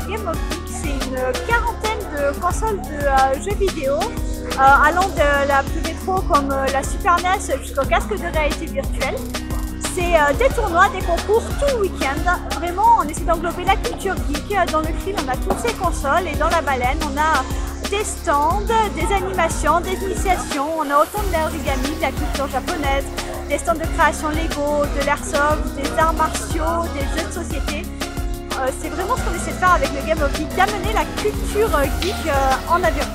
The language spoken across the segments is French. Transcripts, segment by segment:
Game of Geek. C'est une quarantaine de consoles de jeux vidéo, allant de la plus rétro comme la Super NES jusqu'au casque de réalité virtuelle. C'est des tournois, des concours tout le week-end. Vraiment, on essaie d'englober la culture geek. Dans le fil, on a toutes ces consoles et dans la baleine, on a des stands, des animations, des initiations. On a autant de l'origami, de la culture japonaise, des stands de création Lego, de l'airsoft, des arts martiaux, des jeux de société. C'est vraiment ce qu'on essaie de faire avec le Game of Geek, d'amener la culture geek en avion.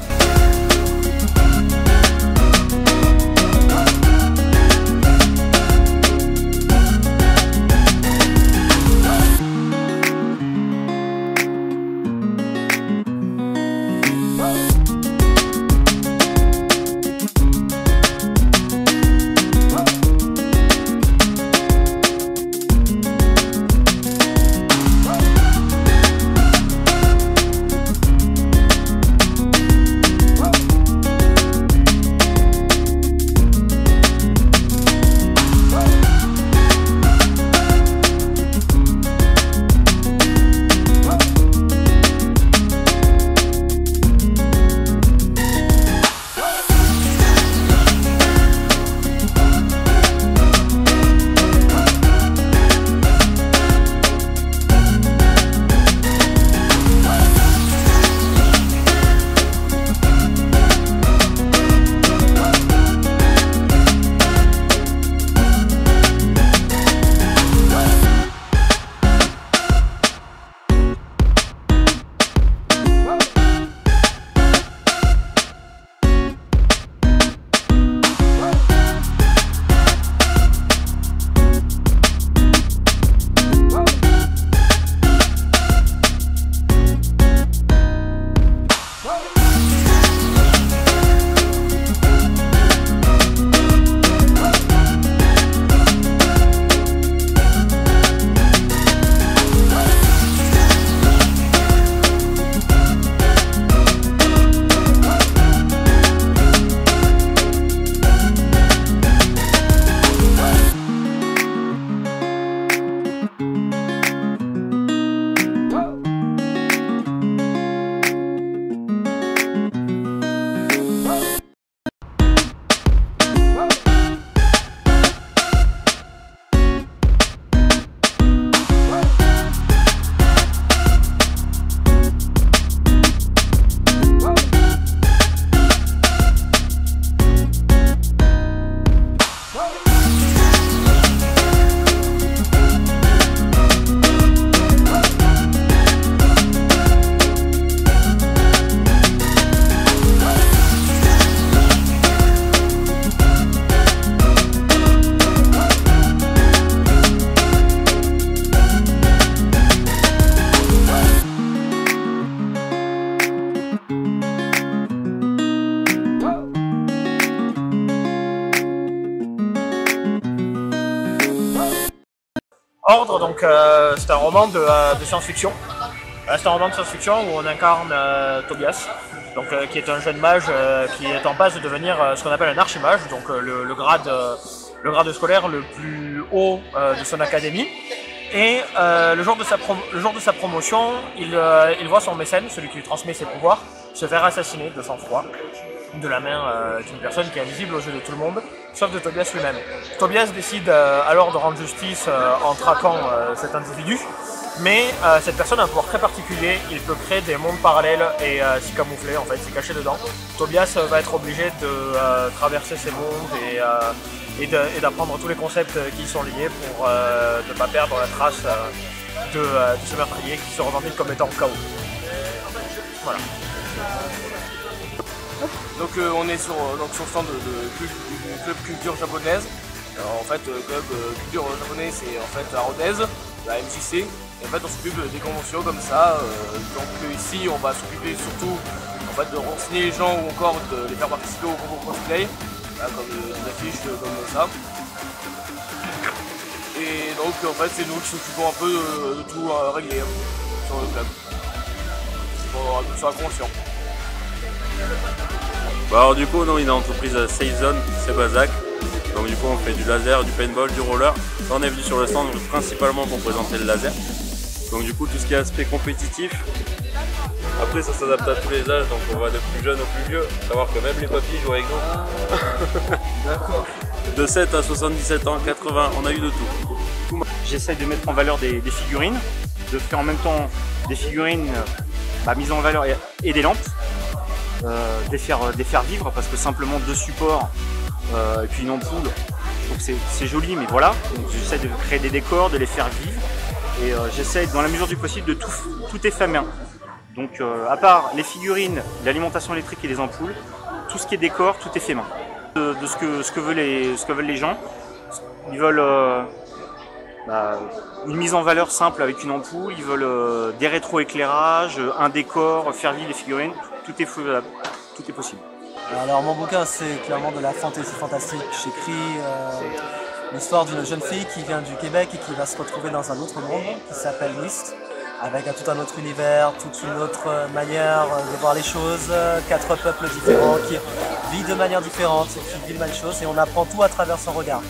Ordre, donc c'est un roman de science-fiction. C'est un roman de science-fiction où on incarne Tobias, donc, qui est un jeune mage qui est en passe de devenir ce qu'on appelle un archimage, donc le grade scolaire le plus haut de son académie. Et le jour de sa promotion, il voit son mécène, celui qui lui transmet ses pouvoirs, se faire assassiner de sang-froid, de la main d'une personne qui est invisible aux yeux de tout le monde, sauf de Tobias lui-même. Tobias décide alors de rendre justice en traquant cet individu, mais cette personne a un pouvoir très particulier, il peut créer des mondes parallèles et s'y camoufler, en fait, s'y cacher dedans. Tobias va être obligé de traverser ces mondes et d'apprendre tous les concepts qui y sont liés pour ne pas perdre la trace de ce meurtrier qui se revendique comme étant KO. Voilà. Donc on est sur le stand du club culture japonaise. Alors, en fait, club culture japonais, c'est en fait à Rodez, la MJC. Et en fait on s'occupe des conventions comme ça. Donc ici on va s'occuper surtout en fait, de renseigner les gens ou encore de les faire participer au concours cosplay. Là, comme des affiches comme ça. Et donc en fait c'est nous qui s'occupons un peu de tout régler sur le club. Pour soit conscient. Bah alors du coup on est une entreprise Safe Zone, c'est Bazac. Donc du coup on fait du laser, du paintball, du roller. Là, on est venu sur le stand principalement pour présenter le laser. Donc du coup tout ce qui est aspect compétitif, après ça s'adapte à tous les âges, donc on va de plus jeune au plus vieux, savoir que même les papis jouent avec nous. D'accord. De 7 à 77 ans, 80, on a eu de tout. J'essaie de mettre en valeur des figurines, de faire en même temps des figurines mises en valeur et des lampes, de les faire vivre, parce que simplement 2 supports et puis une ampoule, donc c'est joli, mais voilà. Donc j'essaie de créer des décors, de les faire vivre, et j'essaie dans la mesure du possible de tout est fait main. Donc à part les figurines, l'alimentation électrique et les ampoules, tout ce qui est décor, tout est fait main. De ce que veulent les gens, ils veulent une mise en valeur simple avec une ampoule, ils veulent des rétroéclairages, un décor, faire vivre les figurines, tout est faisable, tout est possible. Alors mon bouquin c'est clairement de la fantaisie fantastique. J'écris l'histoire d'une jeune fille qui vient du Québec et qui va se retrouver dans un autre monde qui s'appelle Myst, avec tout un autre univers, toute une autre manière de voir les choses, 4 peuples différents qui vivent de manière différente, qui vivent les choses, et on apprend tout à travers son regard.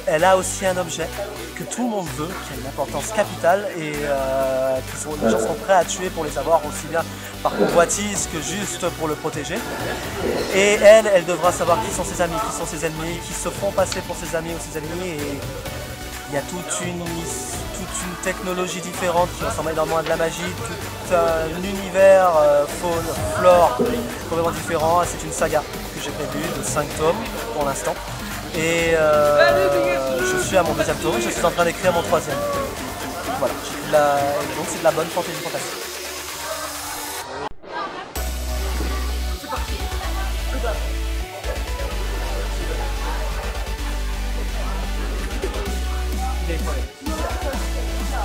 Elle a aussi un objet que tout le monde veut, qui a une importance capitale, et les gens sont prêts à tuer pour les avoir, aussi bien par convoitise que juste pour le protéger. Et elle devra savoir qui sont ses amis, qui sont ses ennemis, qui se font passer pour ses amis ou ses ennemis. Et il y a toute une technologie différente qui ressemble énormément à de la magie, tout un univers, faune, flore complètement différent. C'est une saga que j'ai prévue de 5 tomes pour l'instant. Et je suis à mon 2e tome, je suis en train d'écrire mon 3e. Voilà, donc c'est de la bonne fantaisie fantastique.